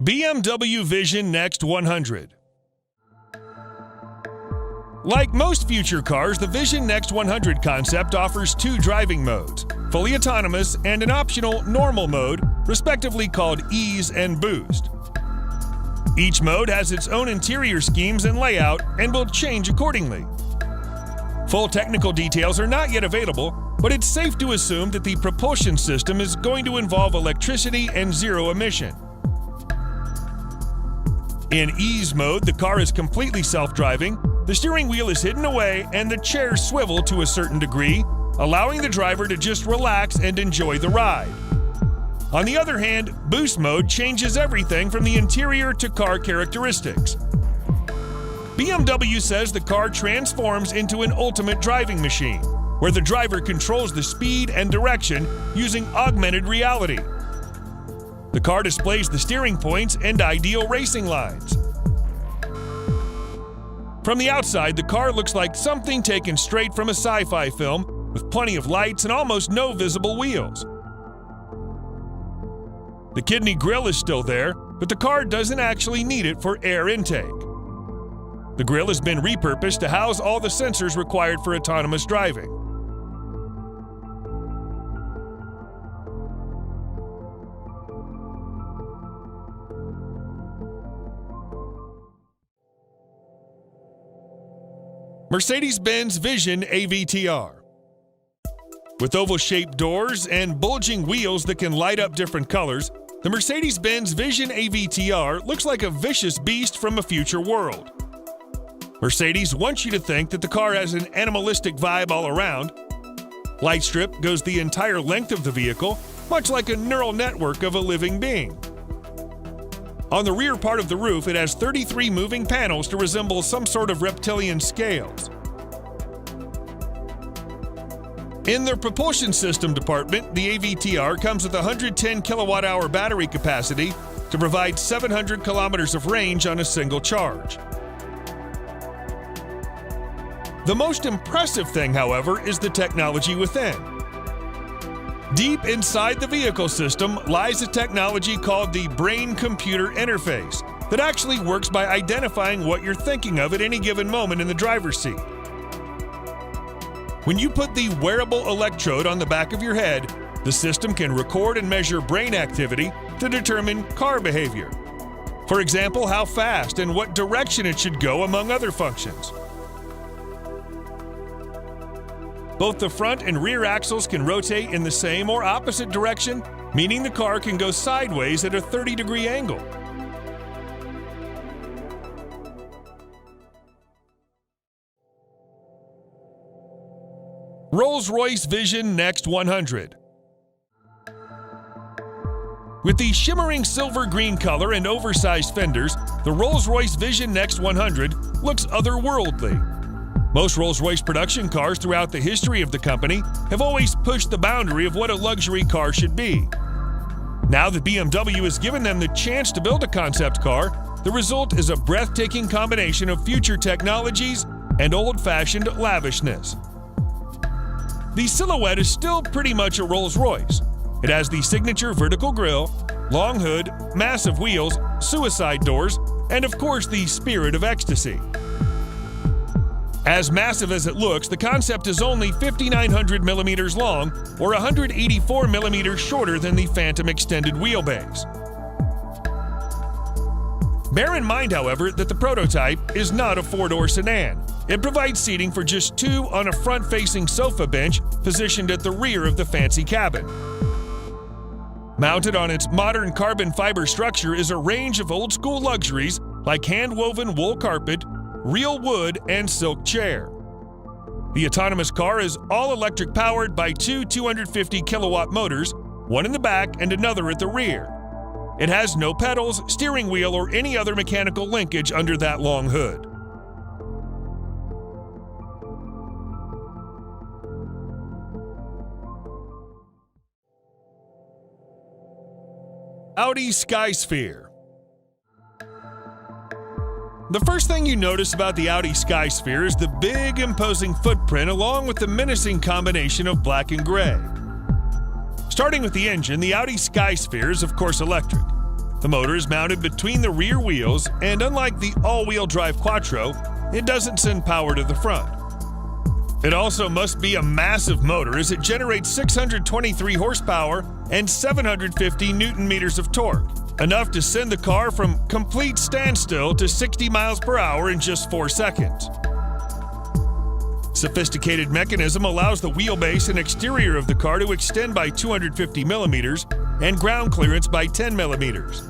BMW Vision Next 100. Like most future cars, the Vision Next 100 concept offers two driving modes, fully autonomous and an optional normal mode, respectively called Ease and Boost. Each mode has its own interior schemes and layout and will change accordingly. Full technical details are not yet available, but it's safe to assume that the propulsion system is going to involve electricity and zero emission. In Ease mode, the car is completely self-driving, the steering wheel is hidden away, and the chairs swivel to a certain degree, allowing the driver to just relax and enjoy the ride. On the other hand, Boost mode changes everything from the interior to car characteristics. BMW says the car transforms into an ultimate driving machine, where the driver controls the speed and direction using augmented reality. The car displays the steering points and ideal racing lines. From the outside, the car looks like something taken straight from a sci-fi film, with plenty of lights and almost no visible wheels. The kidney grille is still there, but the car doesn't actually need it for air intake. The grille has been repurposed to house all the sensors required for autonomous driving. Mercedes-Benz Vision AVTR. With oval-shaped doors and bulging wheels that can light up different colors, the Mercedes-Benz Vision AVTR looks like a vicious beast from a future world. Mercedes wants you to think that the car has an animalistic vibe all around. Light strip goes the entire length of the vehicle, much like a neural network of a living being. On the rear part of the roof, it has 33 moving panels to resemble some sort of reptilian scales. In the propulsion system department, the AVTR comes with a 110 kilowatt-hour battery capacity to provide 700 kilometers of range on a single charge. The most impressive thing, however, is the technology within. Deep inside the vehicle system lies a technology called the brain-computer interface that actually works by identifying what you're thinking of at any given moment in the driver's seat. When you put the wearable electrode on the back of your head, the system can record and measure brain activity to determine car behavior. For example, how fast and what direction it should go, among other functions. Both the front and rear axles can rotate in the same or opposite direction, meaning the car can go sideways at a 30-degree angle. Rolls-Royce Vision Next 100. With the shimmering silver-green color and oversized fenders, the Rolls-Royce Vision Next 100 looks otherworldly. Most Rolls-Royce production cars throughout the history of the company have always pushed the boundary of what a luxury car should be. Now that BMW has given them the chance to build a concept car, the result is a breathtaking combination of future technologies and old-fashioned lavishness. The silhouette is still pretty much a Rolls-Royce. It has the signature vertical grille, long hood, massive wheels, suicide doors, and of course the spirit of ecstasy. As massive as it looks, the concept is only 5,900 millimeters long, or 184 millimeters shorter than the Phantom extended wheelbase. Bear in mind, however, that the prototype is not a four-door sedan. It provides seating for just two on a front-facing sofa bench positioned at the rear of the fancy cabin. Mounted on its modern carbon fiber structure is a range of old-school luxuries like hand-woven wool carpet, real wood, and silk chair. The autonomous car is all-electric powered by two 250-kilowatt motors, one in the back and another at the rear. It has no pedals, steering wheel, or any other mechanical linkage under that long hood. Audi Skysphere. The first thing you notice about the Audi Skysphere is the big, imposing footprint along with the menacing combination of black and gray. Starting with the engine, the Audi Skysphere is of course electric. The motor is mounted between the rear wheels, and unlike the all-wheel drive Quattro, it doesn't send power to the front. It also must be a massive motor as it generates 623 horsepower and 750 newton-meters of torque, enough to send the car from complete standstill to 60 miles per hour in just 4 seconds. Sophisticated mechanism allows the wheelbase and exterior of the car to extend by 250 millimeters and ground clearance by 10 millimeters.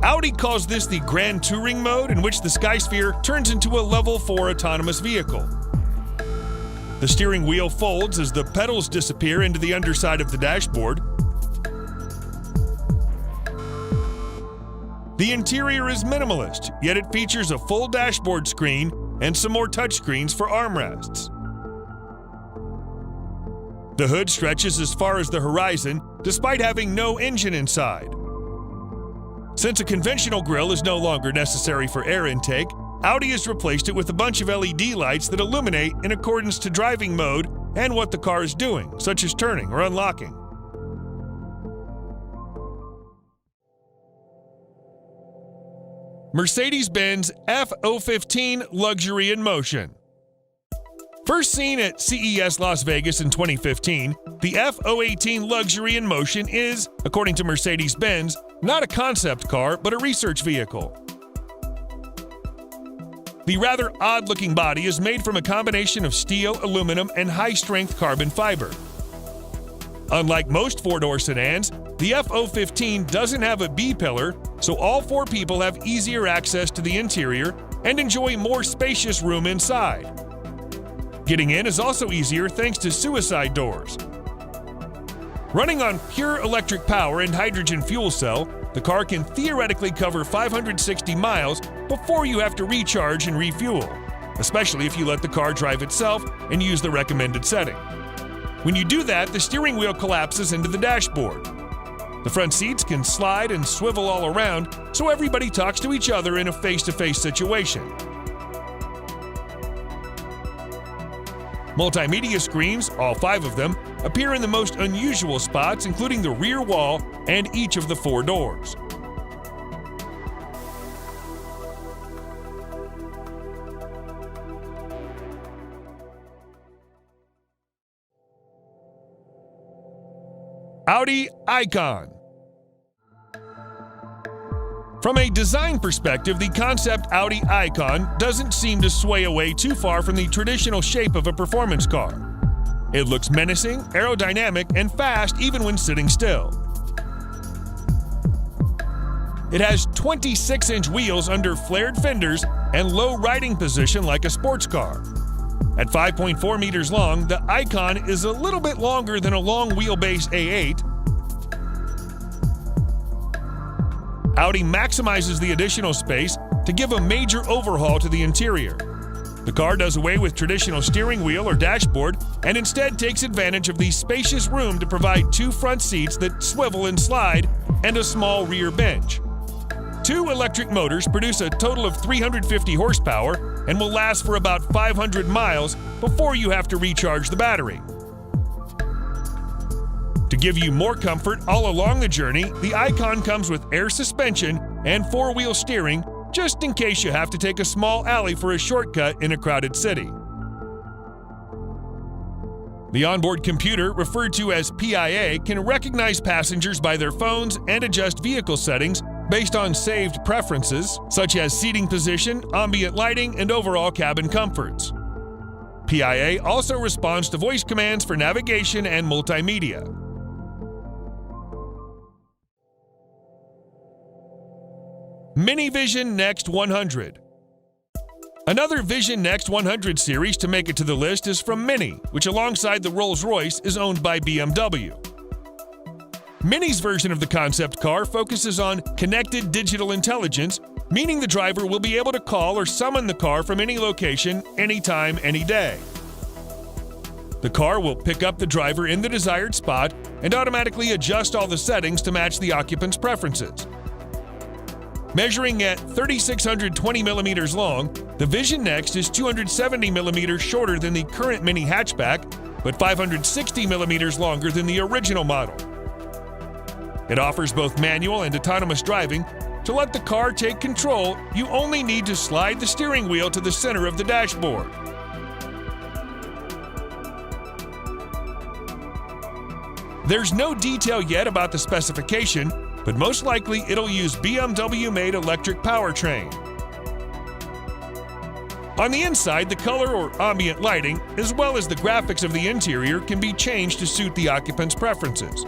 Audi calls this the Grand Touring mode, in which the Skysphere turns into a Level 4 autonomous vehicle. The steering wheel folds as the pedals disappear into the underside of the dashboard. The interior is minimalist, yet it features a full dashboard screen and some more touchscreens for armrests. The hood stretches as far as the horizon, despite having no engine inside. Since a conventional grille is no longer necessary for air intake, Audi has replaced it with a bunch of LED lights that illuminate in accordance to driving mode and what the car is doing, such as turning or unlocking. Mercedes-Benz F015 Luxury in Motion. First seen at CES Las Vegas in 2015, the F018 Luxury in Motion is, according to Mercedes-Benz, not a concept car, but a research vehicle. The rather odd-looking body is made from a combination of steel, aluminum, and high-strength carbon fiber. Unlike most four-door sedans, the F015 doesn't have a B-pillar, so all 4 people have easier access to the interior and enjoy more spacious room inside. Getting in is also easier thanks to suicide doors. Running on pure electric power and hydrogen fuel cell, the car can theoretically cover 560 miles before you have to recharge and refuel, especially if you let the car drive itself and use the recommended setting. When you do that, the steering wheel collapses into the dashboard. The front seats can slide and swivel all around, so everybody talks to each other in a face-to-face situation. Multimedia screens, all 5 of them, appear in the most unusual spots, including the rear wall and each of the 4 doors. Audi Icon. From a design perspective, the concept Audi Icon doesn't seem to sway away too far from the traditional shape of a performance car. It looks menacing, aerodynamic, and fast even when sitting still. It has 26-inch wheels under flared fenders and low riding position like a sports car. At 5.4 meters long, the Icon is a little bit longer than a long wheelbase A8. Audi maximizes the additional space to give a major overhaul to the interior. The car does away with traditional steering wheel or dashboard and instead takes advantage of the spacious room to provide 2 front seats that swivel and slide and a small rear bench. 2 electric motors produce a total of 350 horsepower and will last for about 500 miles before you have to recharge the battery. To give you more comfort all along the journey, the Icon comes with air suspension and 4-wheel steering, just in case you have to take a small alley for a shortcut in a crowded city. The onboard computer, referred to as PIA, can recognize passengers by their phones and adjust vehicle settings based on saved preferences, such as seating position, ambient lighting, and overall cabin comforts. PIA also responds to voice commands for navigation and multimedia. Mini Vision Next 100. Another Vision Next 100 series to make it to the list is from Mini, which alongside the Rolls-Royce is owned by BMW. Mini's version of the concept car focuses on connected digital intelligence, meaning the driver will be able to call or summon the car from any location, anytime, any day. The car will pick up the driver in the desired spot and automatically adjust all the settings to match the occupant's preferences. Measuring at 3,620 millimeters long, the Vision Next is 270 millimeters shorter than the current Mini hatchback, but 560 millimeters longer than the original model. It offers both manual and autonomous driving. To let the car take control, you only need to slide the steering wheel to the center of the dashboard. There's no detail yet about the specification, but most likely it'll use BMW-made electric powertrain. On the inside, the color or ambient lighting, as well as the graphics of the interior, can be changed to suit the occupant's preferences.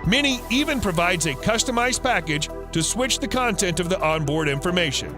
Mini even provides a customized package to switch the content of the onboard information.